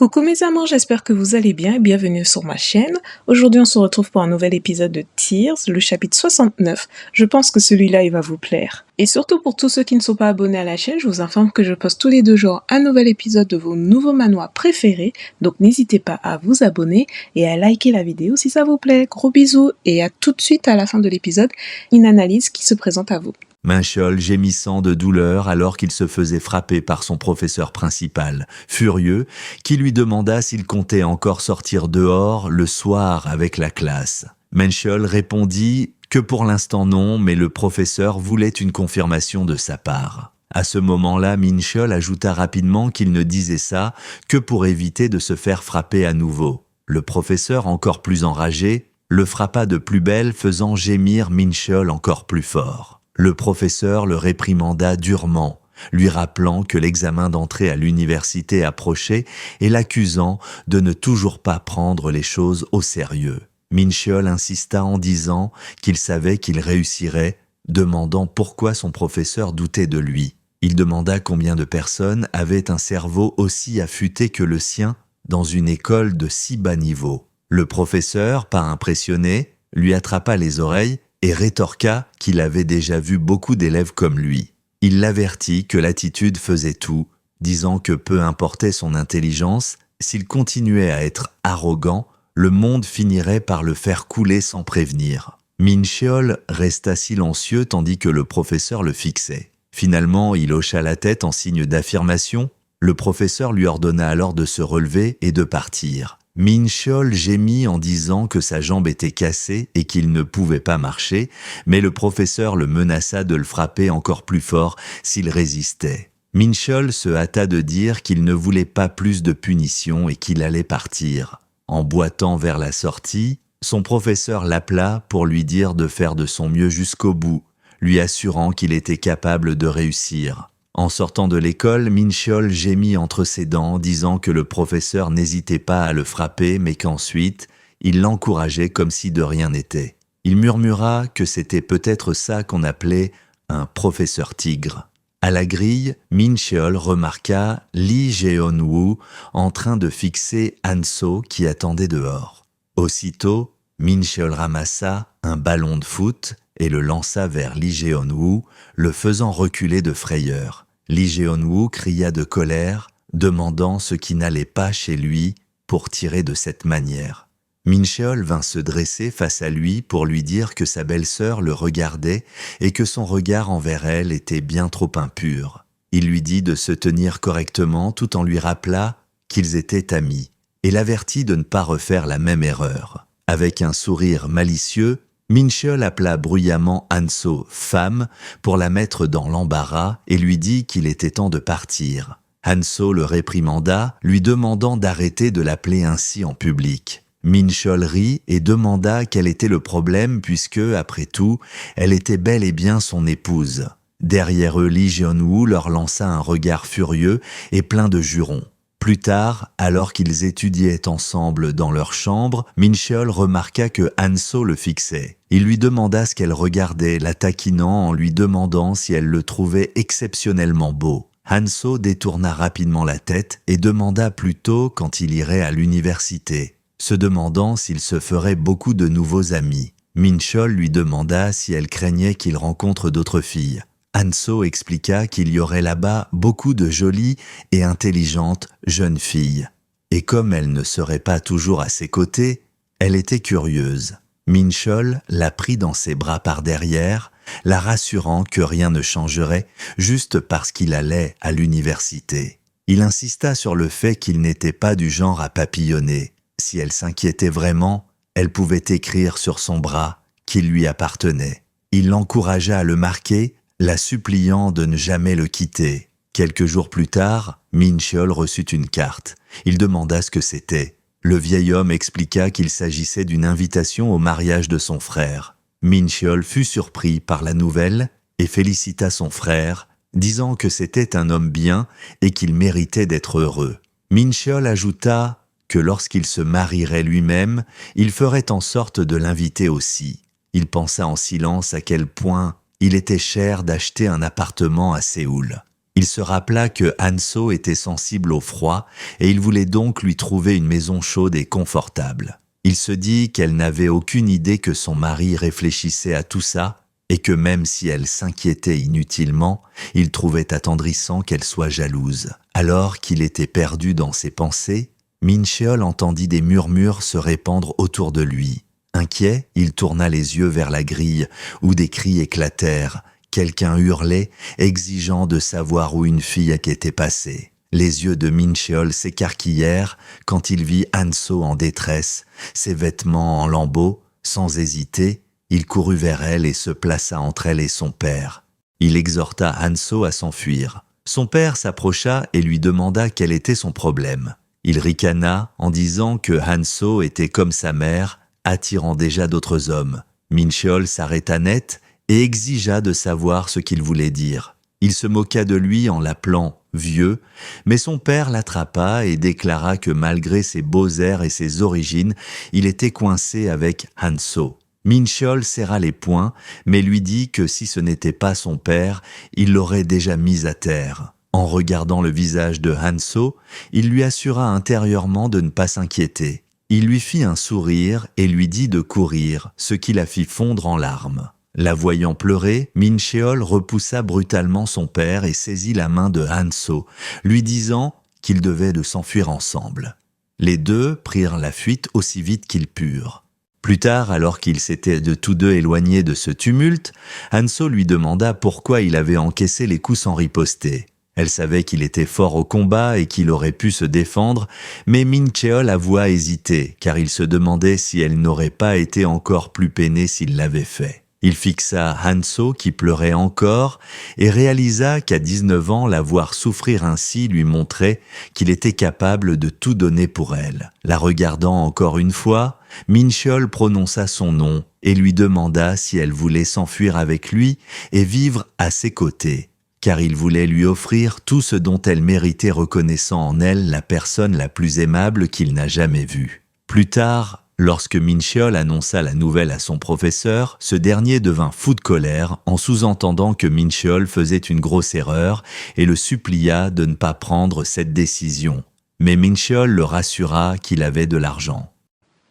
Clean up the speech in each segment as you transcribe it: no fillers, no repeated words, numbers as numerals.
Coucou mes amours, j'espère que vous allez bien et bienvenue sur ma chaîne. Aujourd'hui on se retrouve pour un nouvel épisode de Tears, le chapitre 69. Je pense que celui-là il va vous plaire. Et surtout pour tous ceux qui ne sont pas abonnés à la chaîne, je vous informe que je poste tous les 2 jours un nouvel épisode de vos nouveaux manhwas préférés. Donc n'hésitez pas à vous abonner et à liker la vidéo si ça vous plaît. Gros bisous et à tout de suite à la fin de l'épisode, une analyse qui se présente à vous. Minchol gémissant de douleur alors qu'il se faisait frapper par son professeur principal, furieux, qui lui demanda s'il comptait encore sortir dehors le soir avec la classe. Minchol répondit que pour l'instant non, mais le professeur voulait une confirmation de sa part. À ce moment-là, Minchol ajouta rapidement qu'il ne disait ça que pour éviter de se faire frapper à nouveau. Le professeur, encore plus enragé, le frappa de plus belle, faisant gémir Minchol encore plus fort. Le professeur le réprimanda durement, lui rappelant que l'examen d'entrée à l'université approchait et l'accusant de ne toujours pas prendre les choses au sérieux. Minchol insista en disant qu'il savait qu'il réussirait, demandant pourquoi son professeur doutait de lui. Il demanda combien de personnes avaient un cerveau aussi affûté que le sien dans une école de si bas niveau. Le professeur, pas impressionné, lui attrapa les oreilles et rétorqua qu'il avait déjà vu beaucoup d'élèves comme lui. Il l'avertit que l'attitude faisait tout, disant que peu importait son intelligence, s'il continuait à être arrogant, le monde finirait par le faire couler sans prévenir. Minchol resta silencieux tandis que le professeur le fixait. Finalement, il hocha la tête en signe d'affirmation. Le professeur lui ordonna alors de se relever et de partir. Minchol gémit en disant que sa jambe était cassée et qu'il ne pouvait pas marcher, mais le professeur le menaça de le frapper encore plus fort s'il résistait. Minchol se hâta de dire qu'il ne voulait pas plus de punition et qu'il allait partir. En boitant vers la sortie, son professeur l'appela pour lui dire de faire de son mieux jusqu'au bout, lui assurant qu'il était capable de réussir. En sortant de l'école, Minchol gémit entre ses dents, disant que le professeur n'hésitait pas à le frapper, mais qu'ensuite, il l'encourageait comme si de rien n'était. Il murmura que c'était peut-être ça qu'on appelait un professeur tigre. À la grille, Minchol remarqua Lee Jeon-woo en train de fixer Han-so qui attendait dehors. Aussitôt, Minchol ramassa un ballon de foot et le lança vers Lee Jeon-woo, le faisant reculer de frayeur. Lee Jeon-woo cria de colère, demandant ce qui n'allait pas chez lui pour tirer de cette manière. Minchol vint se dresser face à lui pour lui dire que sa belle-sœur le regardait et que son regard envers elle était bien trop impur. Il lui dit de se tenir correctement tout en lui rappela qu'ils étaient amis et l'avertit de ne pas refaire la même erreur. Avec un sourire malicieux, Minchol appela bruyamment Han-so femme pour la mettre dans l'embarras et lui dit qu'il était temps de partir. Han-so le réprimanda, lui demandant d'arrêter de l'appeler ainsi en public. Minchol rit et demanda quel était le problème puisque, après tout, elle était bel et bien son épouse. Derrière eux, Lee Jeon-woo leur lança un regard furieux et plein de jurons. Plus tard, alors qu'ils étudiaient ensemble dans leur chambre, Minchol remarqua que Han-so le fixait. Il lui demanda ce qu'elle regardait, la taquinant en lui demandant si elle le trouvait exceptionnellement beau. Han-so détourna rapidement la tête et demanda plutôt quand il irait à l'université, se demandant s'il se ferait beaucoup de nouveaux amis. Minchol lui demanda si elle craignait qu'il rencontre d'autres filles. Han-so expliqua qu'il y aurait là-bas beaucoup de jolies et intelligentes jeunes filles. Et comme elle ne serait pas toujours à ses côtés, elle était curieuse. Minchol la prit dans ses bras par derrière, la rassurant que rien ne changerait juste parce qu'il allait à l'université. Il insista sur le fait qu'il n'était pas du genre à papillonner. Si elle s'inquiétait vraiment, elle pouvait écrire sur son bras qu'il lui appartenait. Il l'encouragea à le marquer, la suppliant de ne jamais le quitter. Quelques jours plus tard, Minchol reçut une carte. Il demanda ce que c'était. Le vieil homme expliqua qu'il s'agissait d'une invitation au mariage de son frère. Minchol fut surpris par la nouvelle et félicita son frère, disant que c'était un homme bien et qu'il méritait d'être heureux. Minchol ajouta que lorsqu'il se marierait lui-même, il ferait en sorte de l'inviter aussi. Il pensa en silence à quel point il était cher d'acheter un appartement à Séoul. Il se rappela que Hanso était sensible au froid et il voulait donc lui trouver une maison chaude et confortable. Il se dit qu'elle n'avait aucune idée que son mari réfléchissait à tout ça et que même si elle s'inquiétait inutilement, il trouvait attendrissant qu'elle soit jalouse. Alors qu'il était perdu dans ses pensées, Mincheol entendit des murmures se répandre autour de lui. Inquiet, il tourna les yeux vers la grille où des cris éclatèrent. Quelqu'un hurlait, exigeant de savoir où une fille était passée. Les yeux de Mincheol s'écarquillèrent quand il vit Hanso en détresse, ses vêtements en lambeaux. Sans hésiter, il courut vers elle et se plaça entre elle et son père. Il exhorta Hanso à s'enfuir. Son père s'approcha et lui demanda quel était son problème. Il ricana en disant que Hanso était comme sa mère, attirant déjà d'autres hommes. Mincheol s'arrêta net et exigea de savoir ce qu'il voulait dire. Il se moqua de lui en l'appelant vieux, mais son père l'attrapa et déclara que malgré ses beaux airs et ses origines, il était coincé avec Hanso. Mincheol serra les poings, mais lui dit que si ce n'était pas son père, il l'aurait déjà mis à terre. En regardant le visage de Hanso, il lui assura intérieurement de ne pas s'inquiéter. Il lui fit un sourire et lui dit de courir, ce qui la fit fondre en larmes. La voyant pleurer, Mincheol repoussa brutalement son père et saisit la main de Hanso, lui disant qu'ils devaient de s'enfuir ensemble. Les deux prirent la fuite aussi vite qu'ils purent. Plus tard, alors qu'ils s'étaient de tous deux éloignés de ce tumulte, Hanso lui demanda pourquoi il avait encaissé les coups sans riposter. Elle savait qu'il était fort au combat et qu'il aurait pu se défendre, mais Mincheol avoua hésiter, car il se demandait si elle n'aurait pas été encore plus peinée s'il l'avait fait. Il fixa Hanso qui pleurait encore et réalisa qu'à 19 ans, la voir souffrir ainsi lui montrait qu'il était capable de tout donner pour elle. La regardant encore une fois, Mincheol prononça son nom et lui demanda si elle voulait s'enfuir avec lui et vivre à ses côtés, car il voulait lui offrir tout ce dont elle méritait, reconnaissant en elle la personne la plus aimable qu'il n'a jamais vue. Plus tard, lorsque Mincheol annonça la nouvelle à son professeur, ce dernier devint fou de colère en sous-entendant que Mincheol faisait une grosse erreur et le supplia de ne pas prendre cette décision. Mais Mincheol le rassura qu'il avait de l'argent.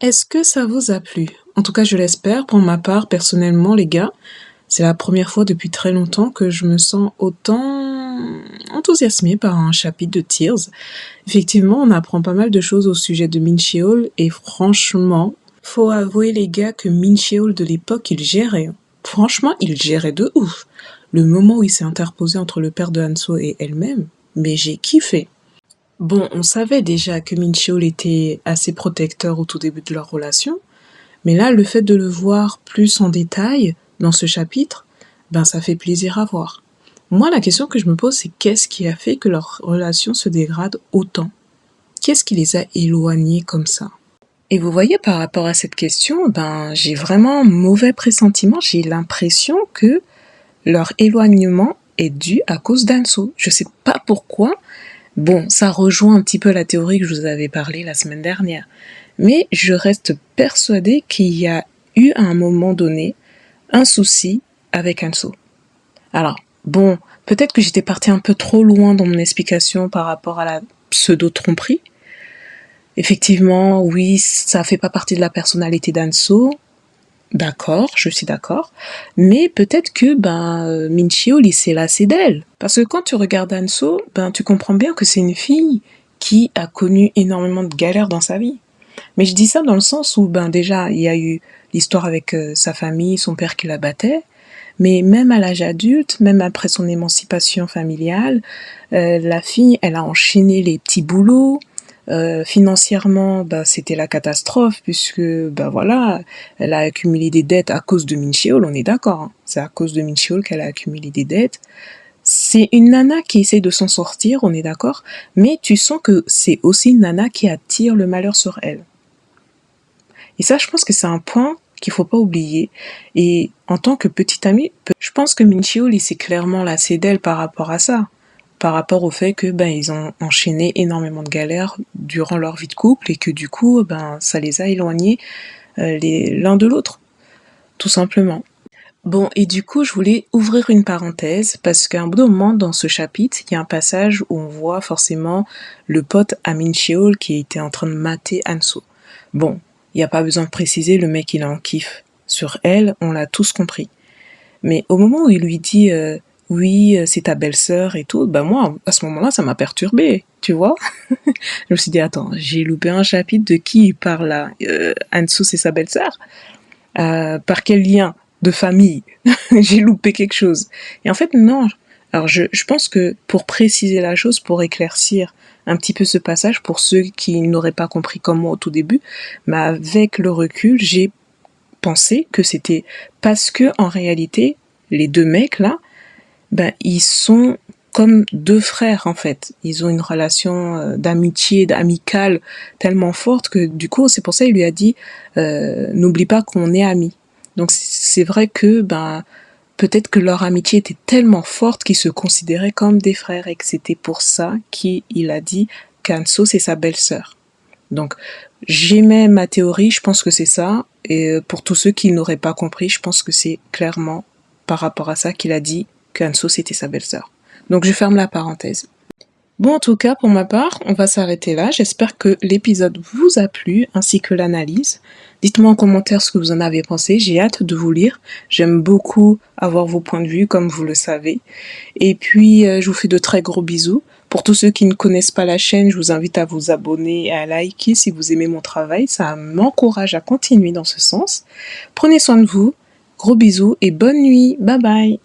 Est-ce que ça vous a plu? En tout cas, je l'espère. Pour ma part, personnellement, les gars, c'est la première fois depuis très longtemps que je me sens autant enthousiasmée par un chapitre de Tears. Effectivement, on apprend pas mal de choses au sujet de Mincheol et franchement, faut avouer les gars que Mincheol de l'époque, il gérait. Franchement, il gérait de ouf. Le moment où il s'est interposé entre le père de Hanso et elle-même, mais j'ai kiffé. Bon, on savait déjà que Mincheol était assez protecteur au tout début de leur relation, mais là, le fait de le voir plus en détail dans ce chapitre, ben ça fait plaisir à voir. Moi, la question que je me pose, c'est qu'est-ce qui a fait que leur relation se dégrade autant? Qu'est-ce qui les a éloignés comme ça? Et vous voyez, par rapport à cette question, ben j'ai vraiment un mauvais pressentiment. J'ai l'impression que leur éloignement est dû à cause d'Hanso. Je sais pas pourquoi. Bon, ça rejoint un petit peu la théorie que je vous avais parlé la semaine dernière. Mais je reste persuadée qu'il y a eu à un moment donné un souci avec Hanso. Alors, bon, peut-être que j'étais partie un peu trop loin dans mon explication par rapport à la pseudo-tromperie. Effectivement, oui, ça fait pas partie de la personnalité d'Hanso. D'accord, je suis d'accord. Mais peut-être que Mincheol, il s'est lassé d'elle. Parce que quand tu regardes Hanso, tu comprends bien que c'est une fille qui a connu énormément de galères dans sa vie. Mais je dis ça dans le sens où, déjà, il y a eu l'histoire avec sa famille, son père qui la battait, mais même à l'âge adulte, même après son émancipation familiale, la fille, elle a enchaîné les petits boulots, financièrement, c'était la catastrophe, puisque, voilà, elle a accumulé des dettes à cause de Mincheol, on est d'accord, hein. C'est à cause de Mincheol qu'elle a accumulé des dettes. C'est une nana qui essaie de s'en sortir, on est d'accord, mais tu sens que c'est aussi une nana qui attire le malheur sur elle. Et ça, je pense que c'est un point qu'il faut pas oublier. Et en tant que petite amie, je pense que Mincheol, il s'est clairement lassé d'elle par rapport à ça. Par rapport au fait que, ils ont enchaîné énormément de galères durant leur vie de couple et que du coup, ça les a éloignés l'un de l'autre. Tout simplement. Bon, et du coup, je voulais ouvrir une parenthèse parce qu'à un bout d'un moment dans ce chapitre, il y a un passage où on voit forcément le pote Amin Sheol qui était en train de mater Hanso. Bon, il n'y a pas besoin de préciser, le mec il est en kiff. Sur elle, on l'a tous compris. Mais au moment où il lui dit oui, c'est ta belle-sœur et tout, bah moi, à ce moment-là, ça m'a perturbée, tu vois. Je me suis dit, attends, j'ai loupé un chapitre de qui il parle là Hanso, c'est sa belle-sœur par quel lien de famille j'ai loupé quelque chose. Et en fait, non. Alors, je pense que pour préciser la chose, pour éclaircir un petit peu ce passage, pour ceux qui n'auraient pas compris comme moi au tout début, mais avec le recul, j'ai pensé que c'était parce que, en réalité, les deux mecs là, ben, ils sont comme deux frères en fait. Ils ont une relation d'amitié, d'amicale tellement forte que du coup, c'est pour ça qu'il lui a dit n'oublie pas qu'on est amis. Donc c'est vrai que ben peut-être que leur amitié était tellement forte qu'ils se considéraient comme des frères et que c'était pour ça qu'il a dit qu'Anso c'est sa belle-sœur. Donc j'aimais ma théorie, je pense que c'est ça. Et pour tous ceux qui n'auraient pas compris, je pense que c'est clairement par rapport à ça qu'il a dit qu'Anso c'était sa belle-sœur. Donc je ferme la parenthèse. Bon, en tout cas, pour ma part, on va s'arrêter là. J'espère que l'épisode vous a plu, ainsi que l'analyse. Dites-moi en commentaire ce que vous en avez pensé. J'ai hâte de vous lire. J'aime beaucoup avoir vos points de vue, comme vous le savez. Et puis, je vous fais de très gros bisous. Pour tous ceux qui ne connaissent pas la chaîne, je vous invite à vous abonner et à liker si vous aimez mon travail. Ça m'encourage à continuer dans ce sens. Prenez soin de vous. Gros bisous et bonne nuit. Bye bye.